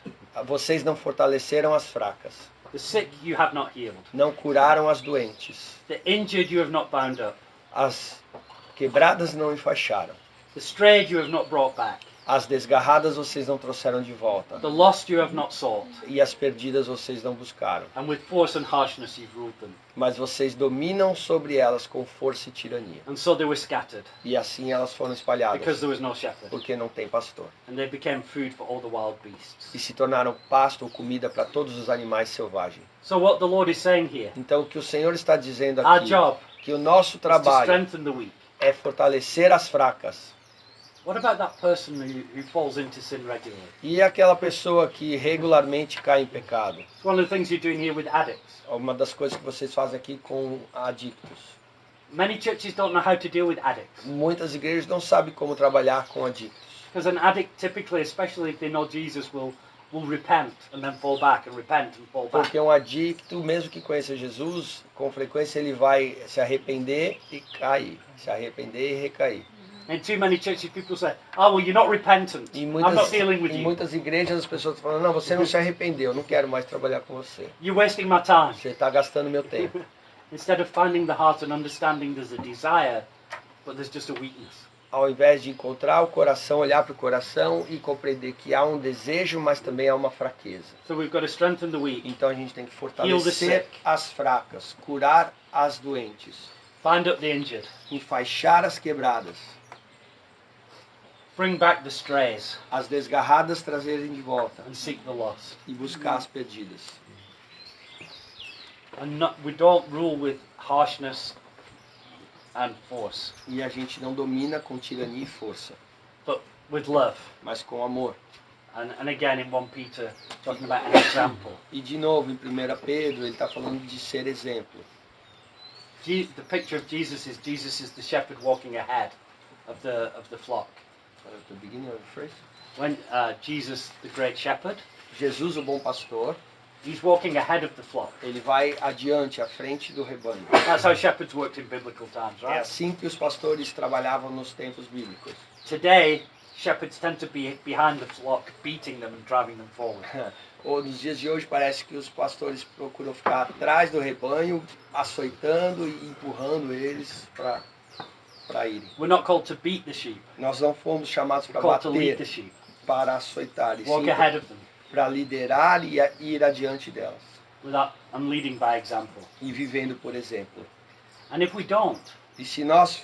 Vocês não fortaleceram as fracas, the sick you have not healed, não curaram as doentes, the injured you have not bound up, as quebradas não enfaixaram, the strayed you have not brought back, as desgarradas vocês não trouxeram de volta, the lost you have not sought, e as perdidas vocês não buscaram. and with force and harshness you've ruled them. Mas vocês dominam sobre elas com força e tirania. And so they were scattered, E assim elas foram because espalhadas, there was no shepherd, porque não tem pastor. and they became food for all the wild E beasts. se tornaram pasto ou comida para todos os animais selvagens. So what the Lord is saying here, Então o que o Senhor está dizendo our aqui, job que o nosso is to trabalho strengthen the weak. é fortalecer as fracas. What about that person who falls into sin regularly? E aquela pessoa que regularmente cai em pecado. It's one of the things you're doing here with addicts. Uma das coisas que vocês fazem aqui com adictos. Many churches don't know how to deal with addicts. Muitas igrejas não sabem como trabalhar com adictos. Because an addict typically, especially if they know Jesus, will repent and then fall back and repent and fall back. Porque um adicto, mesmo que conheça Jesus, com frequência ele vai se arrepender e cair. Se arrepender e recair. In too many churches people say, oh well, you're not repentant. Em I'm not dealing with em you. muitas igrejas as pessoas falam, não, você não se arrependeu, eu não quero mais trabalhar com você. You're wasting my time. Você está gastando meu tempo. Instead of finding the heart and understanding there's a desire, but there's just a weakness. Ao invés de encontrar o coração, olhar para o coração e compreender que há um desejo, mas também há uma fraqueza. So we've got to strengthen the weak, Então a gente tem que Heal the fortalecer sick. as fracas, curar as doentes, bind up the injured, enfaixar as quebradas, bring back the strays, as desgarradas trazerem de volta and seek the lost. e buscar as perdidas. And we don't rule with harshness and force, E a gente não domina com tirania e força, but with love. mas com amor. And again in 1 Peter, talking about an example. E de novo, em 1 Pedro, ele está falando de ser exemplo. The picture of Jesus is the shepherd walking ahead of the flock. The beginning of the phrase. When Jesus, the great shepherd, Jesus, o bom pastor, he's walking ahead of the flock. ele vai adiante, à frente do rebanho. That's how shepherds worked in biblical times, É right? assim que os pastores trabalhavam nos tempos bíblicos. Today, shepherds tend to be behind the flock, beating them and driving them forward. Ou nos dias de hoje parece que os pastores procuram ficar atrás do rebanho, açoitando e empurrando eles para irem. We're not called to beat the sheep. Nós não fomos chamados We're para called to lead the bater, sheep. para açoitar, e Walk sim ahead of them para liderar e ir adiante delas. and leading by example. E vivendo por exemplo. And if we don't, E se nós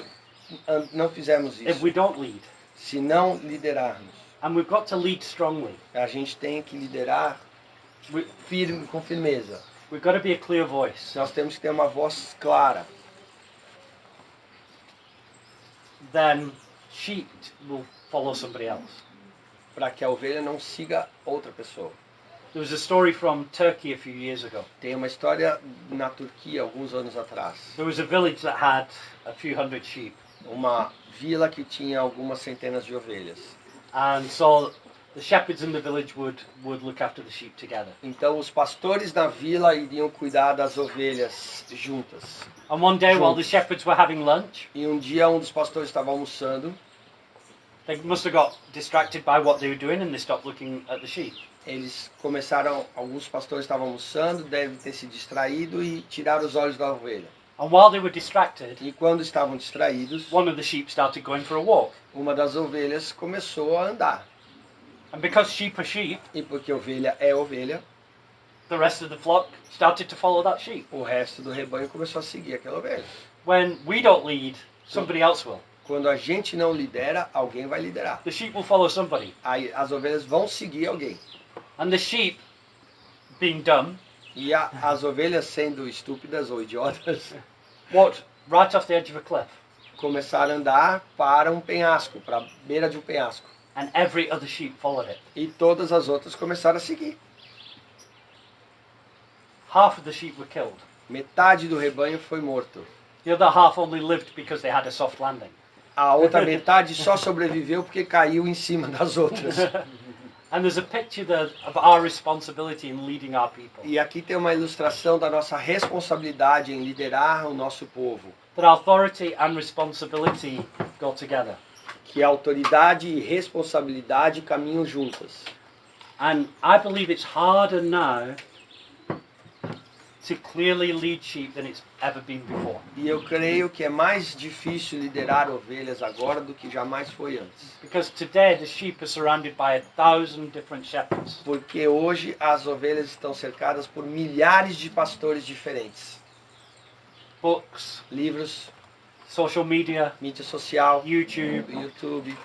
não fizermos if isso, we don't lead, se não liderarmos, and we've got to lead strongly, a gente tem que liderar firme, com firmeza. we've got to be a clear voice. Nós temos que ter uma voz clara. Then sheep will follow somebody else. Para que a ovelha não siga outra pessoa. There was a story from Turkey a few years ago. Tem uma história na Turquia, alguns anos atrás. There was a village that had a few hundred sheep. Uma vila que tinha algumas centenas de ovelhas. And so the shepherds in the village would look after the sheep together. Então os pastores da vila iriam cuidar das ovelhas juntas. And one day while the shepherds were having lunch, E um dia um dos pastores estava almoçando They must have got distracted by what they were doing and they stopped looking at the sheep. Eles começaram, alguns pastores estavam almoçando, devem ter se distraído e tiraram os olhos da ovelha. And while they were distracted, E quando estavam distraídos, one of the sheep started going for a walk. uma das ovelhas começou a andar. And because sheep are sheep, E porque ovelha é ovelha, the rest of the flock started to follow that sheep. o resto do rebanho começou a seguir aquela ovelha. When we don't lead, somebody else will. Quando a gente não lidera, alguém vai liderar. The sheep will follow somebody. Aí as ovelhas vão seguir alguém. And the sheep, being dumb, E as ovelhas, sendo estúpidas ou idiotas, walked right off the edge of a cliff. começaram a andar para um penhasco, para a beira de um penhasco. And every other sheep followed it. E todas as outras começaram a seguir. Half of the sheep were killed. Metade do rebanho foi morto. The other half only lived because they had a soft landing. A outra metade só sobreviveu porque caiu em cima das outras. And there's a picture there of our responsibility in leading our people. E aqui tem uma ilustração da nossa responsabilidade em liderar o nosso povo. That authority and responsibility go together. Que autoridade e responsabilidade caminham juntas. And I believe it's harder now to clearly lead sheep than it's ever been before. E eu creio que é mais difícil liderar ovelhas agora do que jamais foi antes. Because today the sheep are surrounded by 1,000 different shepherds. Porque hoje as ovelhas estão cercadas por milhares de pastores diferentes. Books, Livros, social media, mídia social, YouTube. YouTube.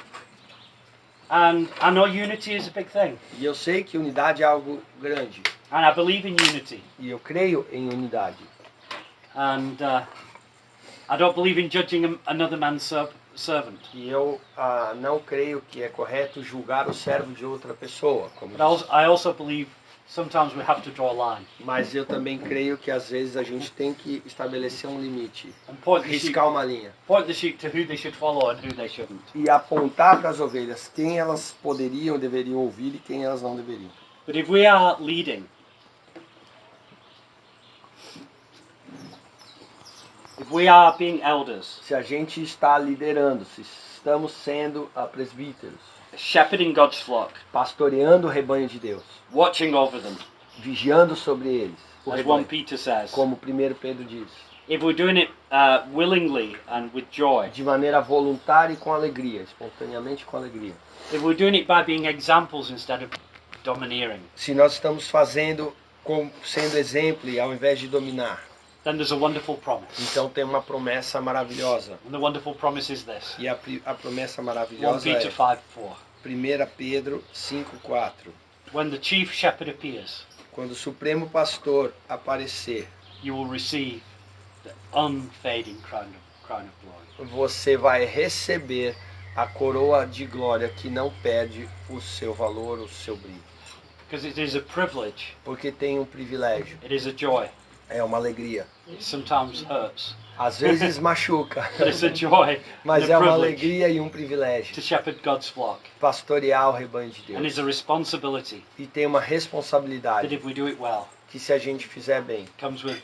And I know unity is a big thing. E eu sei que unidade é algo grande. And I believe in unity. E eu creio em unidade. And I don't believe in judging another man's servant. E eu não creio que é correto julgar o servo de outra pessoa. But I also believe sometimes we have to draw a line. Mas eu também creio que às vezes a gente tem que estabelecer um limite. And point the sheep Riscar uma linha. to who they should follow and who they shouldn't. E apontar para as ovelhas quem elas poderiam, deveriam ouvir e quem elas não deveriam. But if we are leading, if we are being elders, Se a gente está liderando, se estamos sendo presbíteros, shepherding God's flock, pastoreando o rebanho de Deus, watching over them, vigiando sobre eles, o as 1 rebanho, Peter says, como 1 Pedro diz, if we're doing it willingly and with joy, de maneira voluntária e com alegria, espontaneamente com alegria. if we're doing it by being examples instead of domineering, Se nós estamos fazendo sendo exemplo e ao invés de dominar, then there's a wonderful promise. então tem uma promessa maravilhosa. And the wonderful promise is this. E a promessa 1 maravilhosa Peter é 5:4. 1 Pedro 5,4. When the chief shepherd appears, Quando o Supremo Pastor aparecer, you will receive the unfading crown of glory. você vai receber a coroa de glória que não perde o seu valor, o seu brilho. Because it is a privilege, Porque tem um privilégio, it is a joy. é uma alegria. It sometimes hurts, Às vezes machuca, but it's a joy mas and é a uma privilege alegria e um privilégio. to shepherd God's flock. Pastorear o rebanho de And Deus. it's a responsibility E tem uma that responsabilidade if we do it well, que se a gente fizer bem, comes with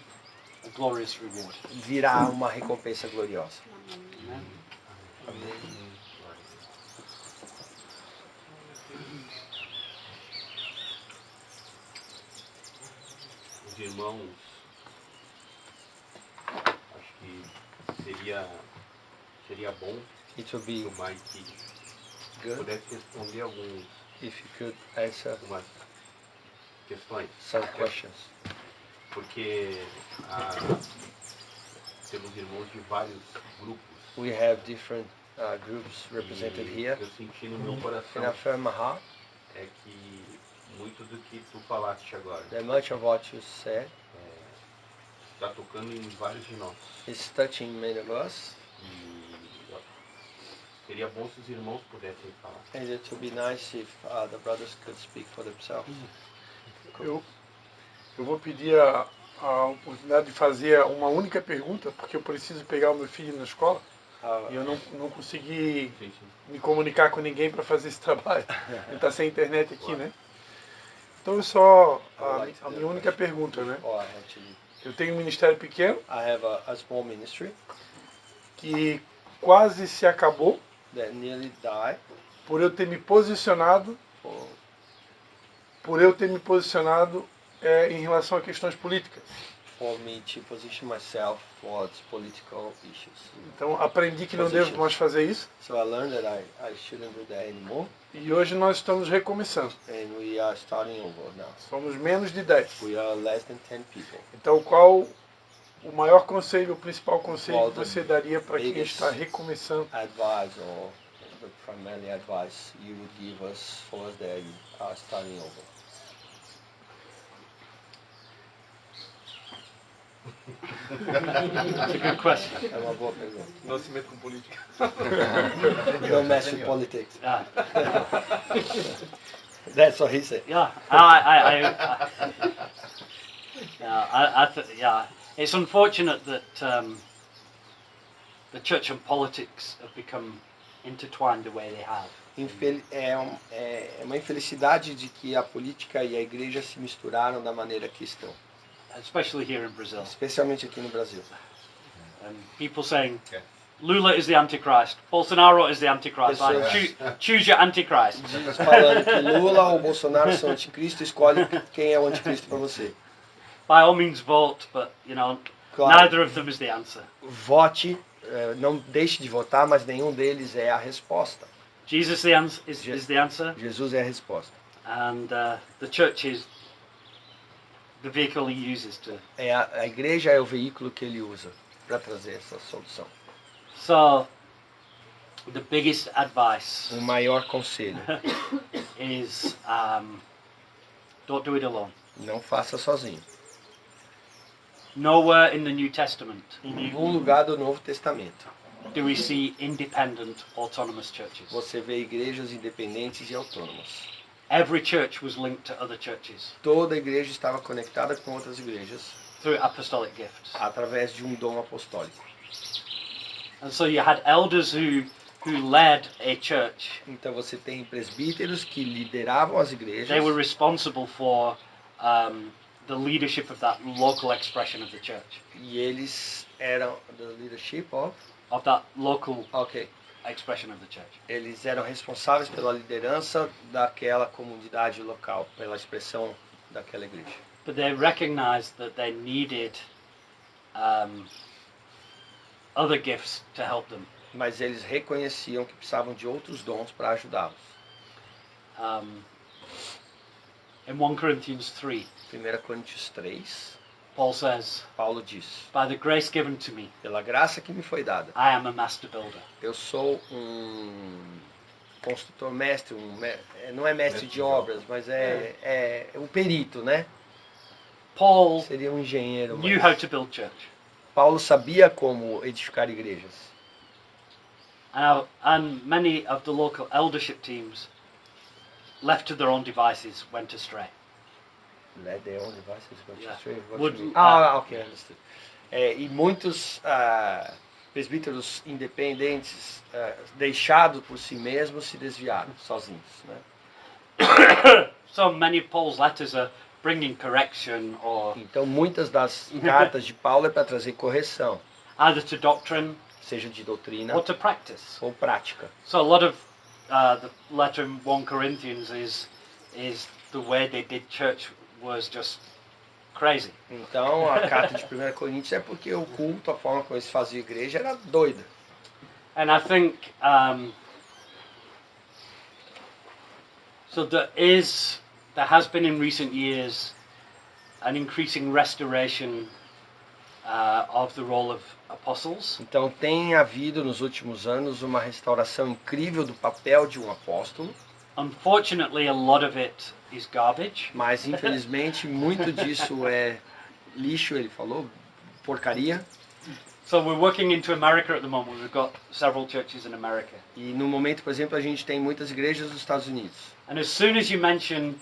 a glorious reward. virá uma recompensa gloriosa. Amen. Os irmãos, acho que seria bom It would que be o Mike good pudesse responder algumas if you could answer questões. some questions. Porque temos irmãos de vários grupos. We have different groups represented E here. eu senti no meu coração And I feel in my heart é que muito do que tu falaste agora that much of what you said está tocando em vários de nós. is touching many of us. E seria bom se os irmãos pudessem falar. And it would be nice if the brothers could speak for themselves. Eu vou pedir a oportunidade de fazer uma única pergunta, porque eu preciso pegar o meu filho na escola e eu não consegui Sim, sim. me comunicar com ninguém para fazer esse trabalho. Ele está sem internet aqui, né? Então eu só a minha única pergunta, né? Oh, actually, Eu tenho um ministério pequeno I have a small ministry que quase se acabou that nearly died. por eu ter me posicionado em relação a questões políticas. For me to position myself towards political issues. Então aprendi que não devo mais fazer isso. So I learned that I shouldn't do that anymore. E hoje nós estamos recomeçando. And we are starting over now. Somos menos de 10. We are less than 10 people. Então qual o maior conselho, o principal conselho que você daria para quem está recomeçando? Advice or the primary advice you would give us for us that are starting over. That's a good question. É uma boa pergunta. Não se meta com política. Don't mess with politics. Yeah, That's what he said. yeah. Yeah. It's unfortunate that the church and politics have become intertwined the way they have. É uma infelicidade de que a política e a igreja se misturaram da maneira que estão, Especially here in Brazil. especialmente aqui no Brasil. And people saying Lula is the Antichrist, Bolsonaro is the Antichrist. Like, Pessoas- choose your Antichrist. Diz falando que Lula ou Bolsonaro são anticristo, escolhe quem é o anticristo para você. By all means vote, but Claro, neither of them is the answer. vote, não deixe de votar, mas nenhum deles é a resposta. Jesus is the answer, Jesus é a resposta. and the church is the vehicle he uses to. A igreja é o veículo que ele usa para trazer essa solução. So, the biggest advice O maior conselho, is don't do it alone. não faça sozinho. Nowhere in the New Testament Em nenhum lugar do Novo Testamento do we see independent, autonomous churches. você vê igrejas independentes e autônomas. Every church was linked to other churches Toda igreja estava conectada com outras igrejas through apostolic gifts. através de um dom apostólico. And so you had elders who led a church. Então você tem presbíteros que lideravam as igrejas. They were responsible for the leadership of that local expression of the church, E eles eram the leadership of. of that local Ok. expression of the church. Eles eram responsáveis pela liderança daquela comunidade local, pela expressão daquela igreja. But they recognized that they needed other gifts to help them. Mas eles reconheciam que precisavam de outros dons para ajudá-los. In 1 Corinthians 3, 1 Coríntios 3, Paul says, Paulo diz: by the grace given to me, pela graça que me foi dada, I am a master builder. eu sou construtor mestre, não é mestre de obras, mas é um perito, né? Paul Seria um engenheiro. knew Mas how to build church. Paulo sabia como edificar igrejas. And many of the local eldership teams, left to their own devices, went astray. Let their own devices go Yeah. astray. What Would- you mean? Ok, understood. E muitos presbíteros independentes, deixados por si mesmos, se desviaram sozinhos, né? So many of Paul's letters are bringing correction or Então muitas das cartas de Paulo é para trazer correção, either to doctrine seja de doutrina or to practice. ou prática. So a lot of the letter in 1 Corinthians is the way they did church was just crazy. Então a carta de 1 Coríntios é porque o culto, a forma como eles faziam igreja era doida. And I think so there has been in recent years an increasing restoration of the role of apostles. Então tem havido nos últimos anos uma restauração incrível do papel de um apóstolo, Unfortunately, a lot of it is garbage. mas infelizmente muito disso é lixo, ele falou, porcaria. So we're working into America at the moment. We've got several churches in America. E no momento, por exemplo, a gente tem muitas igrejas nos Estados Unidos. And as soon as you mention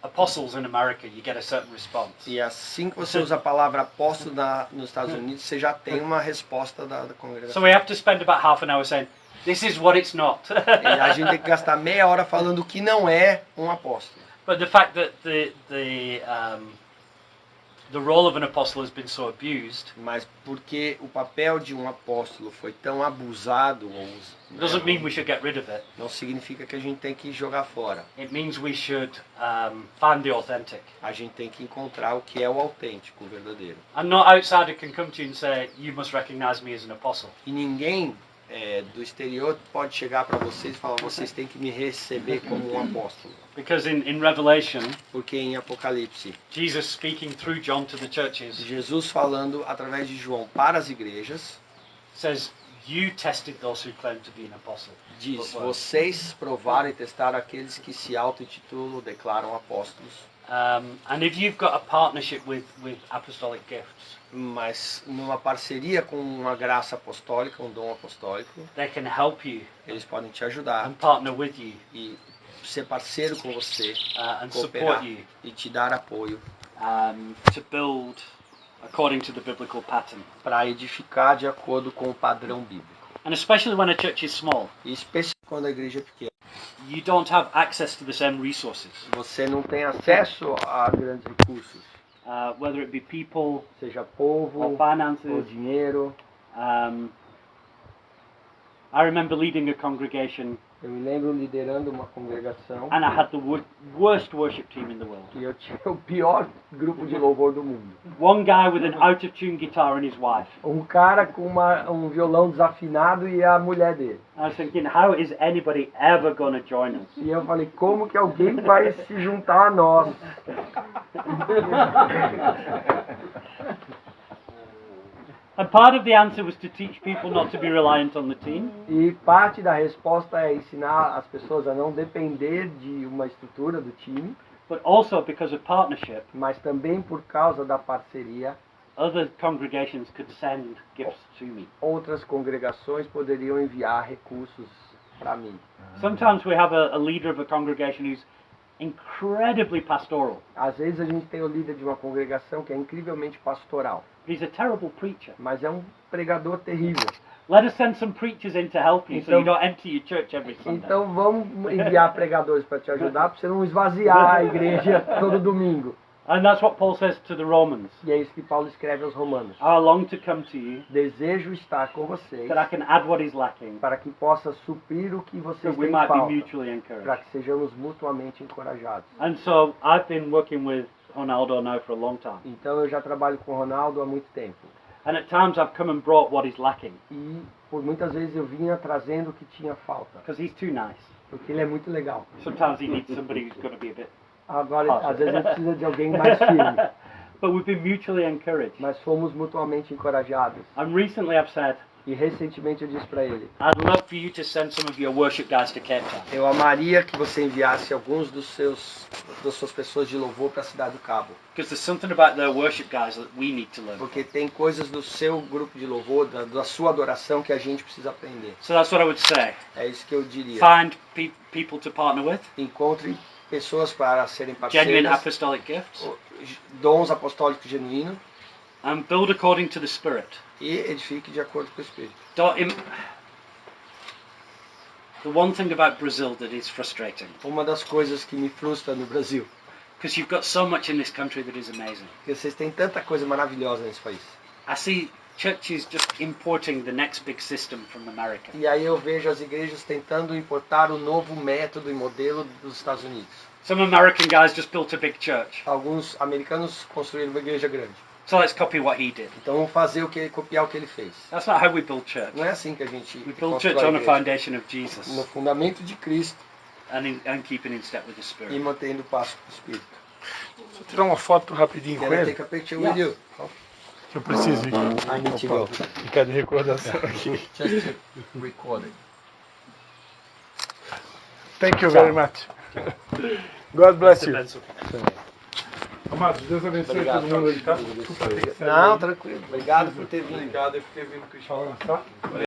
apostles in America, you get a certain response. E assim que você usa a palavra apóstolo nos Estados Unidos, você já tem uma resposta da So congregação. we have to spend about half an hour saying, this is what it's not. E a gente tem que gastar meia hora falando o que não é um apóstolo. But the fact that the role of an apostle has been so abused, Mas porque o papel de um apóstolo foi tão abusado, it doesn't mean we should get rid of it. não significa que a gente tem que jogar fora. It means we should find the authentic. A gente tem que encontrar o que é o autêntico, o verdadeiro. And no outsider can come to you and say, you must recognize me as an apostle. E ninguém do exterior pode chegar para vocês e falar, vocês têm que me receber como um apóstolo. Because in Revelation, Porque em Apocalipse, Jesus speaking through John to the churches Jesus falando através de João para as igrejas, says, you tested those who claim to be an apostle. diz, vocês provaram e testaram aqueles que se auto-intitulam, declaram apóstolos. And if you've got a partnership with apostolic gifts, Mas numa parceria com uma graça apostólica, um dom apostólico, they can help you eles podem te ajudar and partner with you e ser parceiro com você, and support cooperar you e te dar apoio to build according to the biblical pattern. para edificar de acordo com o padrão bíblico. And especially when a church is small, E especialmente quando a igreja é pequena. you don't have access to the same resources, Você não tem acesso a grandes recursos, whether it be people seja or povo ou finances. dinheiro. I remember leading a congregation Eu me lembro liderando uma congregação and I had the worst worship team in the world. e eu tinha o pior grupo de louvor do mundo. One guy with an out-of-tune guitar and his wife. Um cara com um violão desafinado e a mulher dele. I was thinking, how is anybody ever going to join us? E eu falei, como que alguém vai se juntar a nós? And part of the answer was to teach people not to be reliant on the team, E parte da resposta é ensinar as pessoas a não depender de uma estrutura do time, but also because of partnership, mas também por causa da parceria, other congregations could send gifts to me. outras congregações poderiam enviar recursos para mim. Sometimes we have a leader of a congregation who's incredibly pastoral. Às vezes a gente tem o líder de uma congregação que é incrivelmente pastoral, He's a terrible preacher. mas é um pregador terrível. Let us send some preachers in to help you so you Então- don't empty your church every Sunday. Então vamos enviar pregadores para te ajudar, para você não esvaziar a igreja todo domingo. And that's what Paul says to the Romans. E é isso que Paulo escreve aos Romanos. I long to come to you Desejo estar com vocês that I can add what is lacking, para que possa suprir o que so vocês we têm might be falta, mutually para encouraged. que sejamos mutuamente encorajados. And so I've been working with Ronaldo now for a long time. Então eu já trabalho com o Ronaldo há muito tempo. And at times I've come and brought what is lacking, E por muitas vezes eu vinha trazendo o que tinha falta, because he's too nice. porque ele é muito legal. Sometimes he needs somebody who's going to be a bit... Agora, às vezes ele precisa de alguém mais firme, But we've been mutually encouraged. mas fomos mutuamente encorajados. And recently I've said, E recentemente eu disse para ele, I'd love for you to send some of your worship guys to Cape Town. eu amaria que você enviasse alguns das suas pessoas de louvor para a cidade do Cabo, Because there's something about their worship guys that we need to learn. porque tem coisas do seu grupo de louvor, da sua adoração que a gente precisa aprender. So that's what I would say. É isso que eu diria. Find people to partner with, Encontre pessoas para serem genuine parceiras, apostolic gifts, dons apostólicos genuínos, and build according to the Spirit. e edifique de acordo com o Espírito. The one thing about Brazil that is frustrating, Uma das coisas que me frustra no Brasil, because you've got so much in this country that is amazing. porque vocês têm tanta coisa maravilhosa nesse país. I see churches just importing the next big system from America. E aí eu vejo as igrejas tentando importar o novo método e modelo dos Estados Unidos. Some American guys just built a big church, Alguns americanos construíram uma igreja grande. so let's copy what he did. Então vamos fazer copiar o que ele fez. That's not how we build church. Não é assim que a gente We build constrói church a on a igreja. foundation of Jesus No fundamento de Cristo and keeping in step with the e Spirit. mantendo o passo com o Espírito. Só tirar uma foto rapidinho com Can I ele, take a picture with you? que eu preciso ir. I need to go. Ficar de recordação aqui. Just recording. Thank you very much. God bless you. Benson. Amados, Deus abençoe todo mundo aí, tá? Desculpa ter que sair Não, aí. tranquilo. Obrigado por ter vindo. Obrigado, eu fiquei vindo com o Falando, tá?